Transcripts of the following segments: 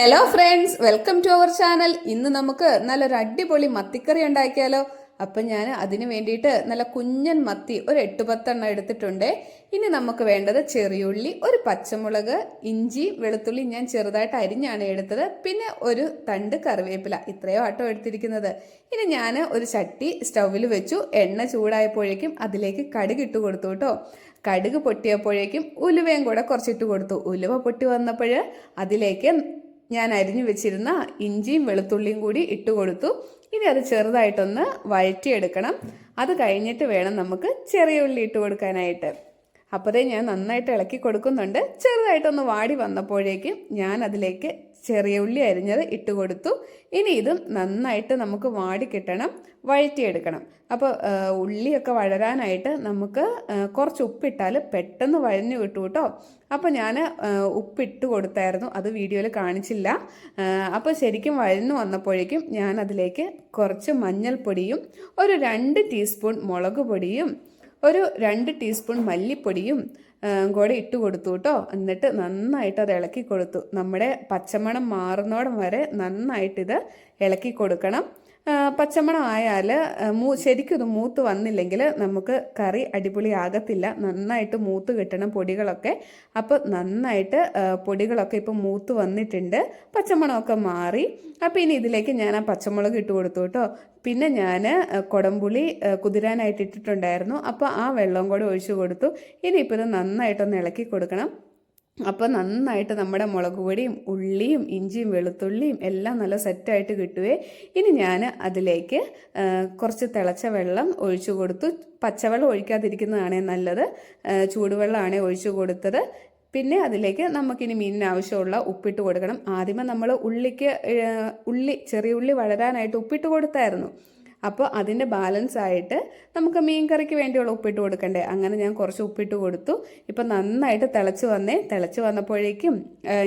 Hello friends, welcome to our channel. ഇന്ന് നമുക്ക് നല്ലൊരു അടിപൊളി മത്തിക്കറി ഉണ്ടാക്കിയാലോ. അപ്പം ഞാൻ അതിന് വേണ്ടിയിട്ട് നല്ല കുഞ്ഞൻ മത്തി ഒരു 8-10 എടുത്തിട്ടുണ്ട്. ഇനി നമുക്ക് വേണ്ടത് ചെറിയുള്ളി, ഒരു പച്ചമുളക്, ഇഞ്ചി, വെളുത്തുള്ളി ഞാൻ ചെറുതായിട്ട് അരിഞ്ഞാണ് എടുത്തത്, പിന്നെ ഒരു തണ്ട് കറിവേപ്പില. ഇത്രയോ ആട്ടോ എടുത്തിരിക്കുന്നത്. ഇനി ഞാൻ ഒരു ചട്ടി സ്റ്റൗവിൽ വെച്ചു. എണ്ണ ചൂടായപ്പോഴേക്കും അതിലേക്ക് കടുക് ഇട്ട് കൊടുത്തു കേട്ടോ. കടുക് പൊട്ടിയപ്പോഴേക്കും ഉലുവയും കൂടെ കുറച്ചിട്ട് കൊടുത്തു. ഉലുവ പൊട്ടി വന്നപ്പോൾ അതിലേക്ക് ഞാൻ അരിഞ്ഞു വെച്ചിരുന്ന ഇഞ്ചിയും വെളുത്തുള്ളിയും കൂടി ഇട്ട് കൊടുത്തു. ഇനി അത് ചെറുതായിട്ടൊന്ന് വഴറ്റിയെടുക്കണം. അത് കഴിഞ്ഞിട്ട് വേണം നമുക്ക് ചെറിയ ഉള്ളി ഇട്ട് കൊടുക്കാനായിട്ട്. അപ്പോഴേ ഞാൻ നന്നായിട്ട് ഇളക്കി കൊടുക്കുന്നുണ്ട്. ചെറുതായിട്ടൊന്ന് വാടി വന്നപ്പോഴേക്കും ഞാൻ അതിലേക്ക് ചെറിയ ഉള്ളി അരിഞ്ഞത് ഇട്ട് കൊടുത്തു. ഇനി ഇതും നന്നായിട്ട് നമുക്ക് വാടി കിട്ടണം, വഴറ്റിയെടുക്കണം. അപ്പോൾ ഉള്ളിയൊക്കെ വഴരാനായിട്ട് നമുക്ക് കുറച്ച് ഉപ്പിട്ടാൽ പെട്ടെന്ന് വഴഞ്ഞു കിട്ടും കേട്ടോ. അപ്പോൾ ഞാൻ ഉപ്പിട്ട് കൊടുത്തായിരുന്നു, അത് വീഡിയോയിൽ കാണിച്ചില്ല. അപ്പോൾ ശരിക്കും വഴന്നു വന്നപ്പോഴേക്കും ഞാൻ അതിലേക്ക് കുറച്ച് മഞ്ഞൾപ്പൊടിയും ഒരു 2 ടീസ്പൂൺ മുളക് പൊടിയും ഒരു 2 ടീസ്പൂൺ മല്ലിപ്പൊടിയും കൂടെ ഇട്ട് കൊടുത്തു കേട്ടോ. എന്നിട്ട് നന്നായിട്ട് അത് ഇളക്കി കൊടുത്തു. നമ്മുടെ പച്ചമണം മാറുന്നോടം വരെ നന്നായിട്ടിത് ഇളക്കി കൊടുക്കണം. പച്ചമണം ആയാൽ ശരിക്കും ഇത് മൂത്ത് വന്നില്ലെങ്കിൽ നമുക്ക് കറി അടിപൊളിയാകത്തില്ല. നന്നായിട്ട് മൂത്ത് കിട്ടണം പൊടികളൊക്കെ. അപ്പോൾ നന്നായിട്ട് പൊടികളൊക്കെ ഇപ്പം മൂത്ത് വന്നിട്ടുണ്ട്, പച്ചമണമൊക്കെ മാറി. അപ്പോൾ ഇനി ഇതിലേക്ക് ഞാൻ ആ പച്ചമുളക് ഇട്ട് കൊടുത്തു കേട്ടോ. പിന്നെ ഞാൻ കുടംപുളി കുതിരാനായിട്ട് ഇട്ടിട്ടുണ്ടായിരുന്നു, അപ്പോൾ ആ വെള്ളം കൂടെ ഒഴിച്ചു കൊടുത്തു. ഇനിയിപ്പോൾ ഇത് നന്നായിട്ടൊന്ന് ഇളക്കി കൊടുക്കണം. അപ്പോൾ നന്നായിട്ട് നമ്മുടെ മുളക് പൊടിയും ഉള്ളിയും ഇഞ്ചിയും വെളുത്തുള്ളിയും എല്ലാം നല്ല സെറ്റായിട്ട് കിട്ടുവേ. ഇനി ഞാൻ അതിലേക്ക് കുറച്ച് തിളച്ച വെള്ളം ഒഴിച്ചു കൊടുത്തു. പച്ചവെള്ളം ഒഴിക്കാതിരിക്കുന്നതാണേ നല്ലത്, ചൂടുവെള്ളമാണ് ഒഴിച്ചു കൊടുത്തത്. പിന്നെ അതിലേക്ക് നമുക്കിനി മീനിന് ആവശ്യമുള്ള ഉപ്പിട്ട് കൊടുക്കണം. ആദ്യമേ നമ്മൾ ചെറിയ ഉള്ളി വളരാനായിട്ട് ഉപ്പിട്ട് കൊടുത്തായിരുന്നു. അപ്പോൾ അതിൻ്റെ ബാലൻസ് ആയിട്ട് നമുക്ക് മീൻ കറിക്ക് വേണ്ടിയുള്ള ഉപ്പിട്ട് കൊടുക്കണ്ടേ, അങ്ങനെ ഞാൻ കുറച്ച് ഉപ്പിട്ട് കൊടുത്തു. ഇപ്പം നന്നായിട്ട് തിളച്ച് വന്നപ്പോഴേക്കും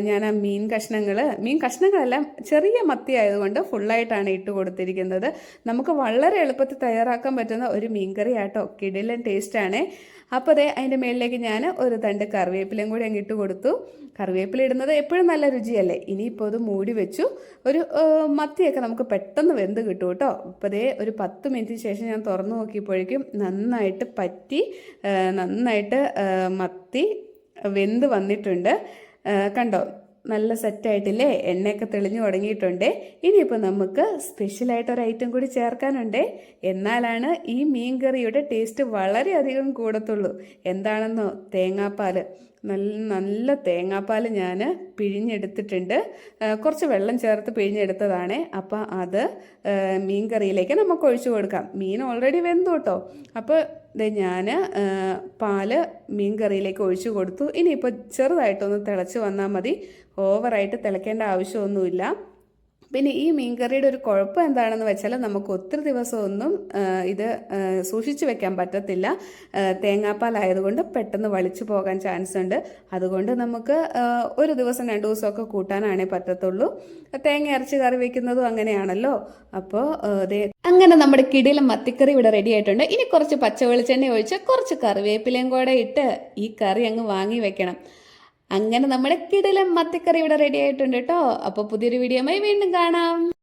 ഞാൻ ആ മീൻ കഷ്ണങ്ങളെല്ലാം ചെറിയ മത്തി ആയതുകൊണ്ട് ഫുള്ളായിട്ടാണ് ഇട്ട് കൊടുത്തിരിക്കുന്നത്. നമുക്ക് വളരെ എളുപ്പത്തിൽ തയ്യാറാക്കാൻ പറ്റുന്ന ഒരു മീൻ കറി ആട്ടോ, കിടിലൻ ടേസ്റ്റാണ്. അപ്പോൾ അതിൻ്റെ മേളിലേക്ക് ഞാൻ ഒരു തണ്ട് കറിവേപ്പിലയും കൂടി അങ്ങ് ഇട്ട് കൊടുത്തു. കറിവേപ്പില ഇടുന്നത് എപ്പോഴും നല്ല രുചിയല്ലേ. ഇനിയിപ്പോൾ അത് മൂടി വെച്ചു. ഒരു മത്തിയൊക്കെ നമുക്ക് പെട്ടെന്ന് വെന്ത് കിട്ടും കേട്ടോ. അപ്പോൾ ഒരു 10 മിനിറ്റിന് ശേഷം ഞാൻ തുറന്നു നോക്കിയപ്പോഴേക്കും നന്നായിട്ട് നന്നായിട്ട് മത്തി വെന്ത് വന്നിട്ടുണ്ട്. കണ്ടോ, നല്ല സെറ്റായിട്ടില്ലേ, എണ്ണയൊക്കെ തെളിഞ്ഞു തുടങ്ങിയിട്ടുണ്ട്. ഇനിയിപ്പോൾ നമുക്ക് സ്പെഷ്യലായിട്ടൊരു ഐറ്റം കൂടി ചേർക്കാനുണ്ട്. എന്നാലാണ് ഈ മീൻ കറിയുടെ ടേസ്റ്റ് വളരെയധികം കൂടത്തുള്ളൂ. എന്താണെന്നോ, തേങ്ങാപ്പാൽ. നല്ല തേങ്ങാപ്പാൽ ഞാൻ പിഴിഞ്ഞെടുത്തിട്ടുണ്ട്. കുറച്ച് വെള്ളം ചേർത്ത് പിഴിഞ്ഞെടുത്തതാണ്. അപ്പോൾ അത് മീൻ കറിയിലേക്ക് നമുക്ക് ഒഴിച്ചു കൊടുക്കാം. മീൻ ഓൾറെഡി വെന്തു കേട്ടോ. അപ്പോൾ ഞാൻ പാല് മീൻ കറിയിലേക്ക് ഒഴിച്ചു കൊടുത്തു. ഇനിയിപ്പോൾ ചെറുതായിട്ടൊന്ന് തിളച്ച് വന്നാൽ മതി, ഓവറായിട്ട് തിളയ്ക്കേണ്ട ആവശ്യമൊന്നുമില്ല. പിന്നെ ഈ മീൻകറിയുടെ ഒരു കുഴപ്പം എന്താണെന്ന് വെച്ചാൽ നമുക്ക് ഒത്തിരി ദിവസമൊന്നും ഇത് സൂക്ഷിച്ചു വെക്കാൻ പറ്റത്തില്ല. തേങ്ങാപ്പാലായതുകൊണ്ട് പെട്ടെന്ന് വളിച്ചു പോകാൻ ചാൻസ് ഉണ്ട്. അതുകൊണ്ട് നമുക്ക് ഒരു ദിവസം 2 ദിവസമൊക്കെ കൂട്ടാനാണേ പറ്റത്തുള്ളൂ. തേങ്ങ അരച്ച് കറി വെക്കുന്നതും അങ്ങനെയാണല്ലോ. അപ്പോൾ അങ്ങനെ നമ്മുടെ കിടിലൻ മത്തിക്കറി ഇവിടെ റെഡി ആയിട്ടുണ്ട്. ഇനി കുറച്ച് പച്ച വെളിച്ചെണ്ണ ഒഴിച്ച് കുറച്ച് കറിവേപ്പിലയും കൂടെ ഇട്ട് ഈ കറി അങ്ങ് വാങ്ങി വെക്കണം. അങ്ങനെ നമ്മുടെ കിടിലൻ മത്തിക്കറി ഇവിടെ റെഡി ആയിട്ടുണ്ട് കേട്ടോ. അപ്പോൾ പുതിയൊരു വീഡിയോയുമായി വീണ്ടും കാണാം.